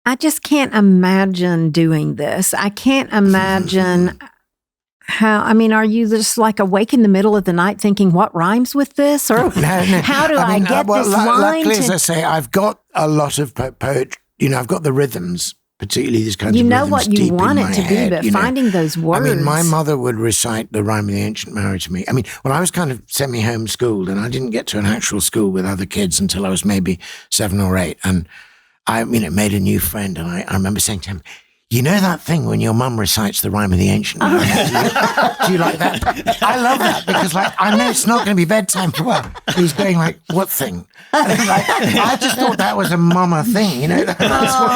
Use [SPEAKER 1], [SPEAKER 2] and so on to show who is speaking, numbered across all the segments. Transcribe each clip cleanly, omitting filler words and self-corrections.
[SPEAKER 1] I just can't imagine doing this. I can't imagine how, I mean, are you just like awake in the middle of the night thinking, what rhymes with this? Or how do I get this line?
[SPEAKER 2] Luckily, as I say, I've got a lot of poetry. I've got the rhythms, particularly these kinds of rhythms.
[SPEAKER 1] You know what you want it to
[SPEAKER 2] head,
[SPEAKER 1] be, but finding those words.
[SPEAKER 2] I mean, my mother would recite the Rhyme of the Ancient Mariner to me. I mean, when I was kind of semi-homeschooled, and I didn't get to an actual school with other kids until I was maybe 7 or 8, and I made a new friend, and I remember saying to him, you know that thing when your mum recites the Rhyme of the Ancient Mariner? Do you like that? I love that because, I know it's not going to be bedtime for well. He's going what thing? I just thought that was a mama thing, That's what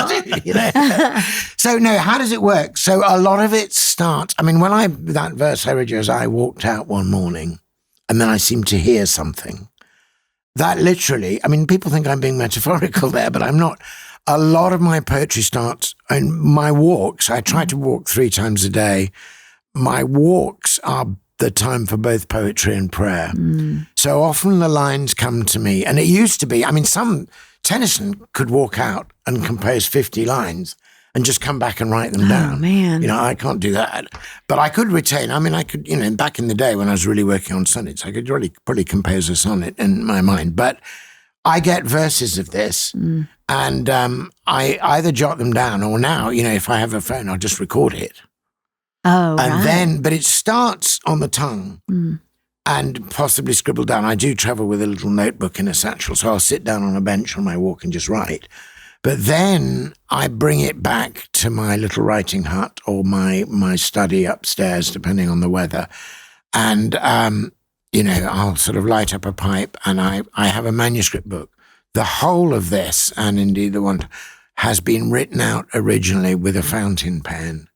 [SPEAKER 2] mothers do, So, no, how does it work? So a lot of it starts, when that verse I read you as I walked out one morning and then I seemed to hear something. That literally, people think I'm being metaphorical there, but I'm not. A lot of my poetry starts, and my walks, I try to walk 3 times a day. My walks are the time for both poetry and prayer. So often the lines come to me, and it used to be, Tennyson could walk out and compose 50 lines and just come back and write them down.
[SPEAKER 1] Oh, man.
[SPEAKER 2] I can't do that. But I could retain, I could, back in the day when I was really working on sonnets, I could really probably compose a sonnet in my mind. But I get verses of this, and I either jot them down or now, if I have a phone, I'll just record it.
[SPEAKER 1] Oh,
[SPEAKER 2] and then, but it starts on the tongue and possibly scribble down. I do travel with a little notebook in a satchel, so I'll sit down on a bench on my walk and just write. But then I bring it back to my little writing hut or my study upstairs, depending on the weather. And, I'll sort of light up a pipe, and I have a manuscript book. The whole of this, and indeed the one, has been written out originally with a fountain pen,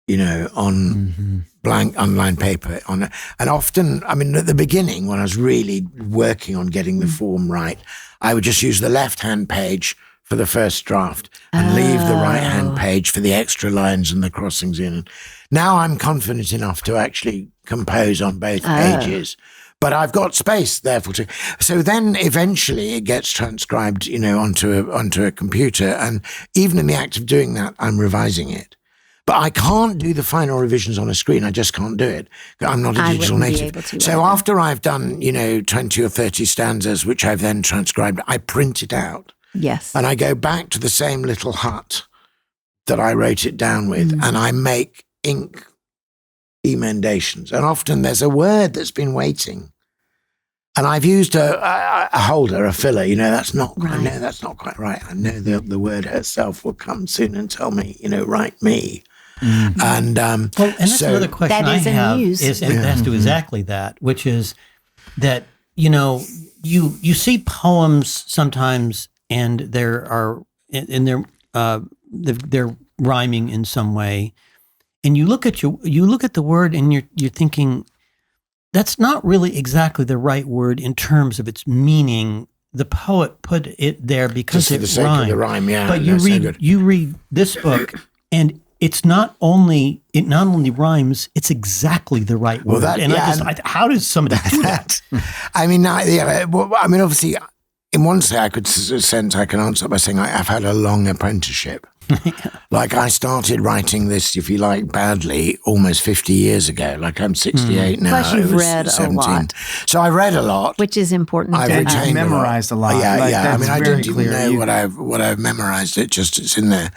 [SPEAKER 2] on blank unlined paper. And often, at the beginning, when I was really working on getting the form right, I would just use the left-hand page for the first draft and leave the right-hand page for the extra lines and the crossings in. Now I'm confident enough to actually compose on both pages. But I've got space, therefore, to. So then eventually it gets transcribed, onto a computer. And even in the act of doing that, I'm revising it. But I can't do the final revisions on a screen. I just can't do it. I'm not a digital native. So after I've done, 20 or 30 stanzas, which I've then transcribed, I print it out.
[SPEAKER 1] Yes.
[SPEAKER 2] And I go back to the same little hut that I wrote it down with, and I make ink emendations. And often there's a word that's been waiting. And I've used a holder, a filler. That's not. Right. I know that's not quite right. I know the word herself will come soon and tell me. Write me. And
[SPEAKER 3] and that's another question I have is it has to exactly that, which is that you see poems sometimes and they're rhyming in some way, and you look at the word and you're thinking, that's not really exactly the right word in terms of its meaning. The poet put it there because it rhymed.
[SPEAKER 2] The rhyme, yeah.
[SPEAKER 3] But you read this book, and it not only rhymes, it's exactly the right word. How does somebody do that?
[SPEAKER 2] Obviously, in one sense, I can answer by saying I've had a long apprenticeship. I started writing this, if you like, badly almost 50 years ago. I'm 68 now.
[SPEAKER 1] Plus you've read 17. A lot.
[SPEAKER 2] So I read a lot.
[SPEAKER 1] Which is important.
[SPEAKER 4] I've memorized a lot.
[SPEAKER 2] Yeah. I didn't even know what I've memorized. It's in there.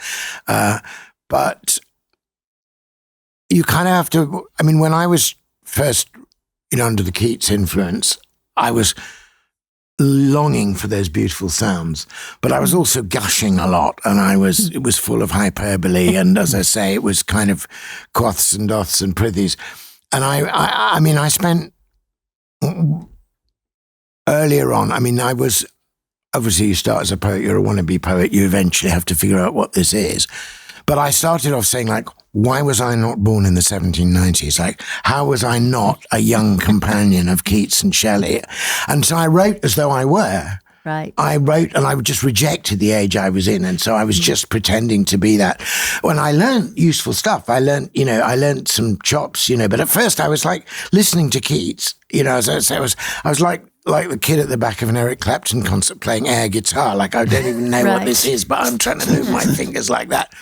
[SPEAKER 2] But you kind of have to, when I was first, under the Keats influence, I was longing for those beautiful sounds, but I was also gushing a lot, and it was full of hyperbole, and as I say, it was kind of quoths and doths and prithies, and I spent earlier on. I was obviously, you start as a poet, you're a wannabe poet, you eventually have to figure out what this is. But I started off saying, why was I not born in the 1790s? How was I not a young companion of Keats and Shelley? And so I wrote as though I were.
[SPEAKER 1] Right.
[SPEAKER 2] I wrote, and I just rejected the age I was in, and so I was just pretending to be that. When I learned useful stuff, I learned some chops, but at first I was listening to Keats, as I say, I was like like the kid at the back of an Eric Clapton concert playing air guitar. Like, I don't even know what this is, but I'm trying to move my fingers like that.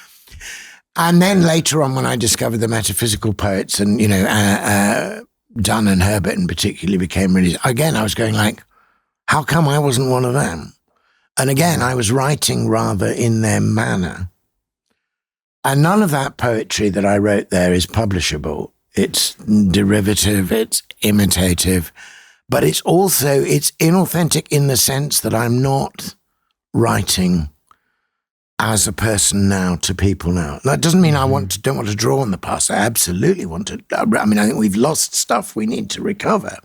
[SPEAKER 2] And then later on, when I discovered the metaphysical poets and, Donne and Herbert in particular became really, again, I was going like, how come I wasn't one of them? And again, I was writing rather in their manner. And none of that poetry that I wrote there is publishable. It's derivative, it's imitative, but it's inauthentic in the sense that I'm not writing as a person now to people now. That doesn't mean I don't want to draw on the past. I absolutely want to. I mean, I think we've lost stuff we need to recover.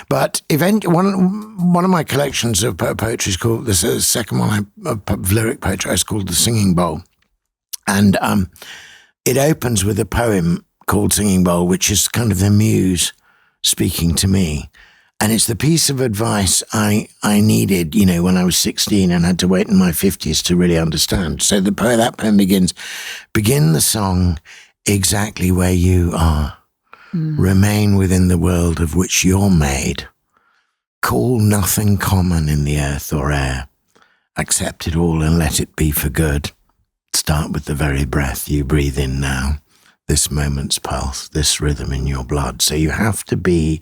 [SPEAKER 2] But one of my collections of poetry is called, the second one of lyric poetry is called The Singing Bowl. And it opens with a poem called Singing Bowl, which is kind of the muse speaking to me. And it's the piece of advice I needed, when I was 16 and had to wait in my 50s to really understand. So that poem begin the song exactly where you are. Remain within the world of which you're made. Call nothing common in the earth or air. Accept it all and let it be for good. Start with the very breath you breathe in now. This moment's pulse, this rhythm in your blood. So you have to be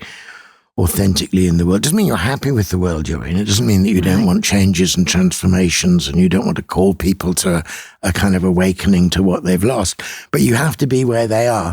[SPEAKER 2] authentically in the world. It doesn't mean you're happy with the world you're in. It doesn't mean that you don't want changes and transformations and you don't want to call people to a kind of awakening to what they've lost. But you have to be where they are.